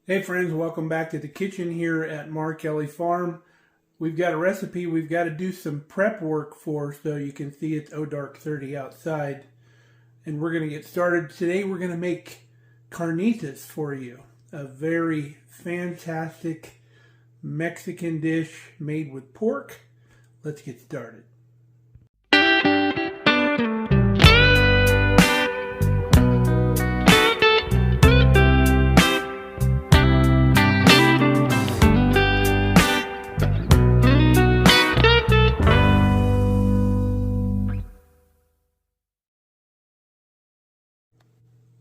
Hey friends, welcome back to the kitchen here at Mark Kelly Farm. We've got a recipe we've got to do some prep work for, so you can see it's dark 30 outside. And we're going to get started. Today we're going to make carnitas for you. A very fantastic Mexican dish made with pork. Let's get started.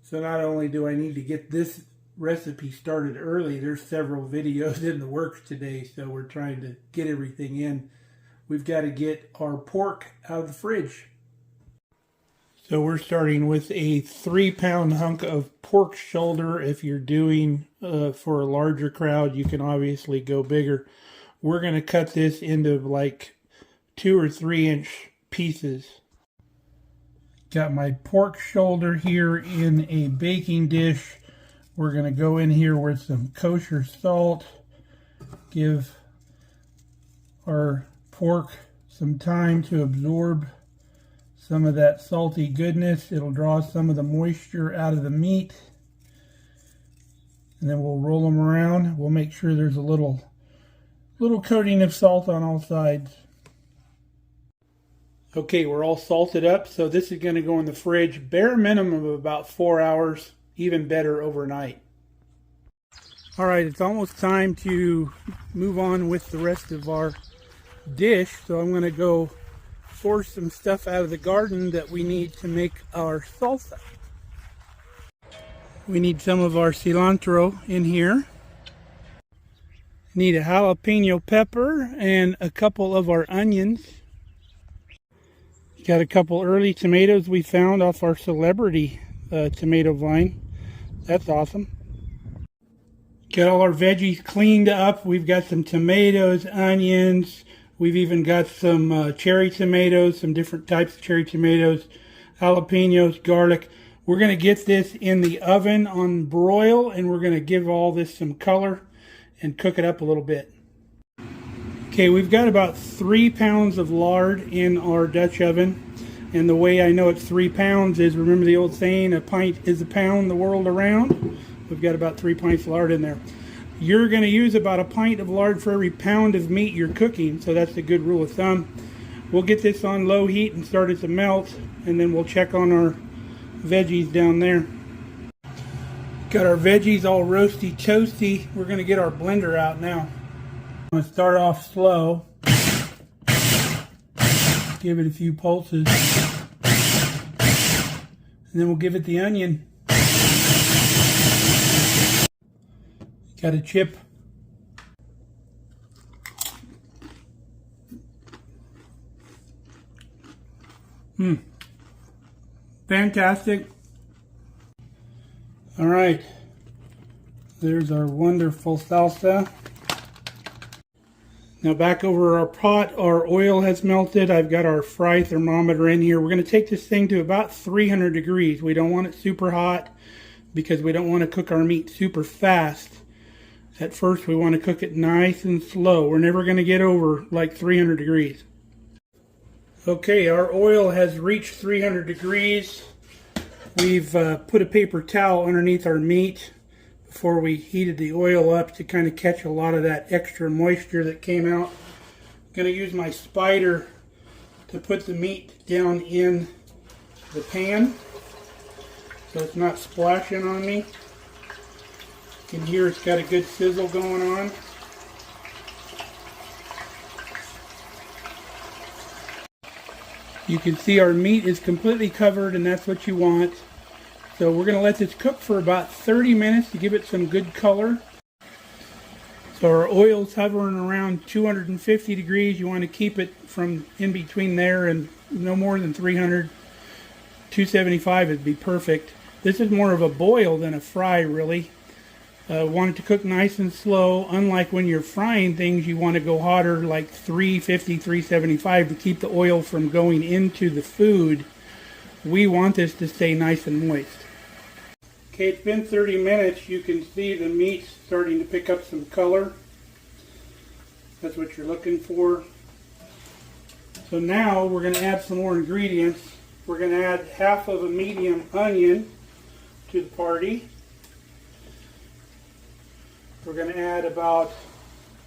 So not only do I need to get this recipe started early, there's several videos in the works today, so we're trying to get everything in. We've got to get our pork out of the fridge. So we're starting with a 3-pound hunk of pork shoulder. If you're doing for a larger crowd, you can obviously go bigger. We're going to cut this into like 2 or 3 inch pieces. Got my pork shoulder here in a baking dish. We're going to go in here with some kosher salt. Give our pork some time to absorb some of that salty goodness. It'll draw some of the moisture out of the meat. And then we'll roll them around. We'll make sure there's a little coating of salt on all sides. Okay, we're all salted up, so this is going to go in the fridge, bare minimum of about 4 hours, even better overnight. All right, it's almost time to move on with the rest of our dish, so I'm going to go force some stuff out of the garden that we need to make our salsa. We need some of our cilantro in here. Need a jalapeno pepper and a couple of our onions. Got a couple early tomatoes we found off our celebrity tomato vine. That's awesome. Got all our veggies cleaned up. We've got some tomatoes, onions. We've even got some cherry tomatoes, some different types of cherry tomatoes, jalapenos, garlic. We're going to get this in the oven on broil, and we're going to give all this some color and cook it up a little bit. Okay, we've got about 3 pounds of lard in our Dutch oven. And the way I know it's 3 pounds is, remember the old saying, a pint is a pound the world around? We've got about 3 pints of lard in there. You're going to use about a pint of lard for every pound of meat you're cooking, so that's a good rule of thumb. We'll get this on low heat and start it to melt, and then we'll check on our veggies down there. Got our veggies all roasty toasty. We're going to get our blender out now. I'm going to start off slow, give it a few pulses, and then we'll give it the onion. Got a chip. Fantastic. All right, there's our wonderful salsa. Now back over our pot, our oil has melted. I've got our fry thermometer in here. We're going to take this thing to about 300 degrees. We don't want it super hot because we don't want to cook our meat super fast. At first we want to cook it nice and slow. We're never going to get over like 300 degrees. Okay, our oil has reached 300 degrees. We've put a paper towel underneath our meat before we heated the oil up to kind of catch a lot of that extra moisture that came out. I'm going to use my spider to put the meat down in the pan so it's not splashing on me. You can hear it's got a good sizzle going on. You can see our meat is completely covered, and that's what you want. So we're going to let this cook for about 30 minutes to give it some good color. So our oil's hovering around 250 degrees. You want to keep it from in between there and no more than 300. 275 would be perfect. This is more of a boil than a fry, really. Want it to cook nice and slow. Unlike when you're frying things, you want to go hotter, like 350, 375 to keep the oil from going into the food. We want this to stay nice and moist. Okay, it's been 30 minutes. You can see the meat's starting to pick up some color. That's what you're looking for. So now we're going to add some more ingredients. We're going to add half of a medium onion to the party. We're going to add about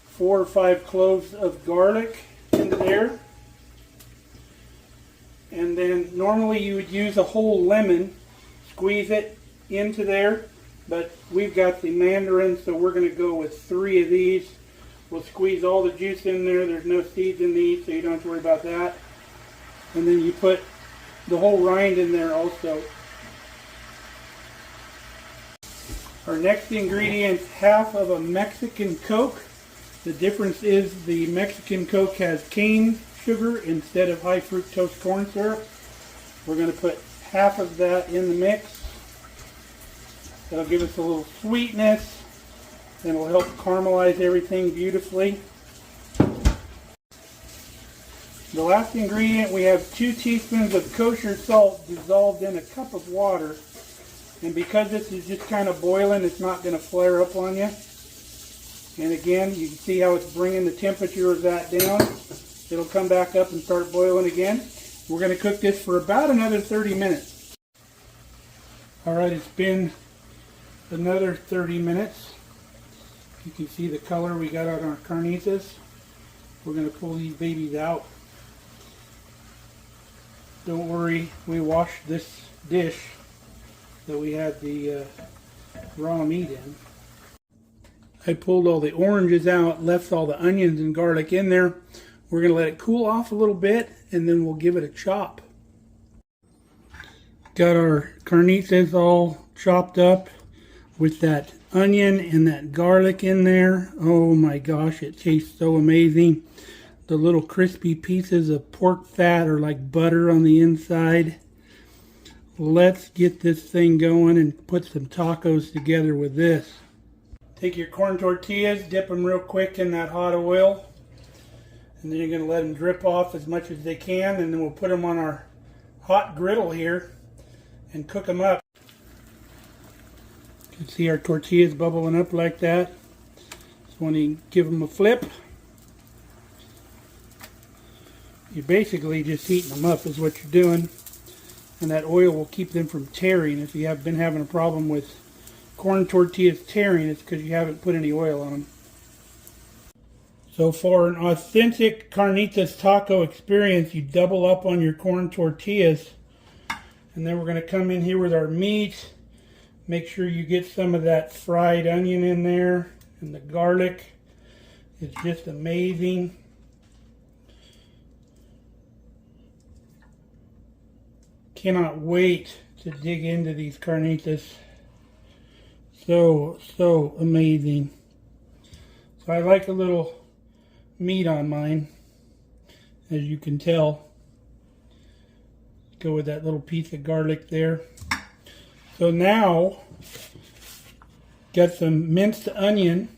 4 or 5 cloves of garlic into there. And then normally you would use a whole lemon, squeeze it into there, but we've got the mandarin, so we're going to go with 3 of these. We'll squeeze all the juice in there. There's no seeds in these, so you don't have to worry about that. And then you put the whole rind in there also. Our next ingredient is half of a Mexican Coke. The difference is the Mexican Coke has cane sugar instead of high fructose corn syrup. We're going to put half of that in the mix. That'll give us a little sweetness and it'll help caramelize everything beautifully. The last ingredient, we have 2 teaspoons of kosher salt dissolved in a cup of water. And because this is just kind of boiling, it's not going to flare up on you. And again, you can see how it's bringing the temperature of that down. It'll come back up and start boiling again. We're going to cook this for about another 30 minutes. Alright, it's been another 30 minutes. You can see the color we got on our carnitas. We're going to pull these babies out. Don't worry, we washed this dish that we had the raw meat in. I pulled all the oranges out, left all the onions and garlic in there. We're going to let it cool off a little bit and then we'll give it a chop. Got our carnitas all chopped up with that onion and that garlic in there. Oh my gosh, it tastes so amazing. The little crispy pieces of pork fat are like butter on the inside. Let's get this thing going and put some tacos together with this. Take your corn tortillas, dip them real quick in that hot oil. And then you're going to let them drip off as much as they can. And then we'll put them on our hot griddle here and cook them up. You can see our tortillas bubbling up like that. So when you give them a flip, you're basically just heating them up is what you're doing. And that oil will keep them from tearing. If you have been having a problem with corn tortillas tearing, it's because you haven't put any oil on them. So for an authentic carnitas taco experience, you double up on your corn tortillas. And then we're going to come in here with our meat. Make sure you get some of that fried onion in there. And the garlic is just amazing. Cannot wait to dig into these carnitas. So amazing. So I like a little meat on mine, as you can tell. Go with that little piece of garlic there. So now, got some minced onion.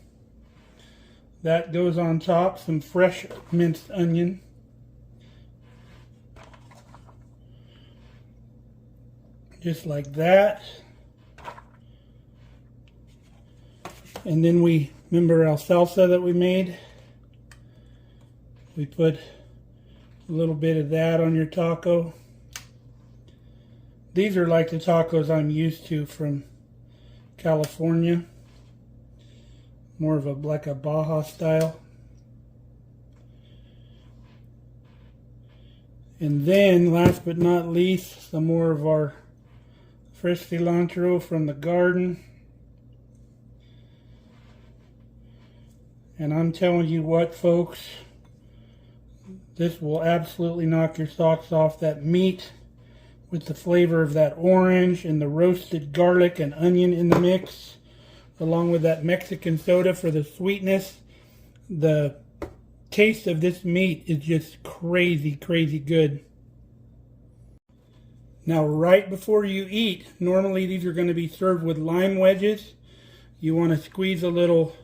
That goes on top, some fresh minced onion. Just like that. And then we, remember our salsa that we made? We put a little bit of that on your taco. These are like the tacos I'm used to from California. More of like a Baja style. And then, last but not least, some more of our fresh cilantro from the garden. And I'm telling you what, folks, this will absolutely knock your socks off. That meat with the flavor of that orange and the roasted garlic and onion in the mix, along with that Mexican soda for the sweetness. The taste of this meat is just crazy, crazy good. Now, right before you eat, normally these are going to be served with lime wedges. You want to squeeze a little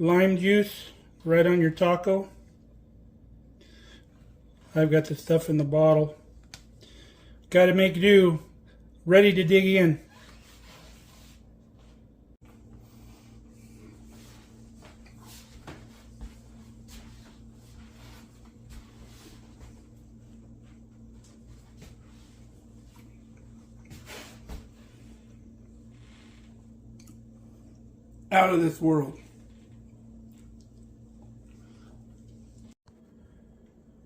lime juice right on your taco. I've got the stuff in the bottle. Got to make do. Ready to dig in. out of this world.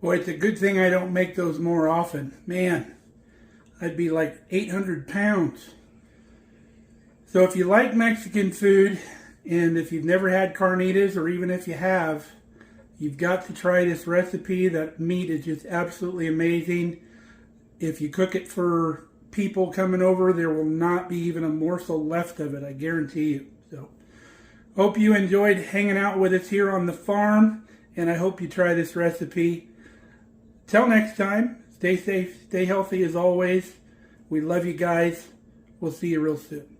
Boy, it's a good thing I don't make those more often. Man, I'd be like 800 pounds. So if you like Mexican food, and if you've never had carnitas, or even if you have, you've got to try this recipe. That meat is just absolutely amazing. If you cook it for people coming over, there will not be even a morsel left of it, I guarantee you. So, hope you enjoyed hanging out with us here on the farm, and I hope you try this recipe. Till next time, stay safe, stay healthy as always. We love you guys. We'll see you real soon.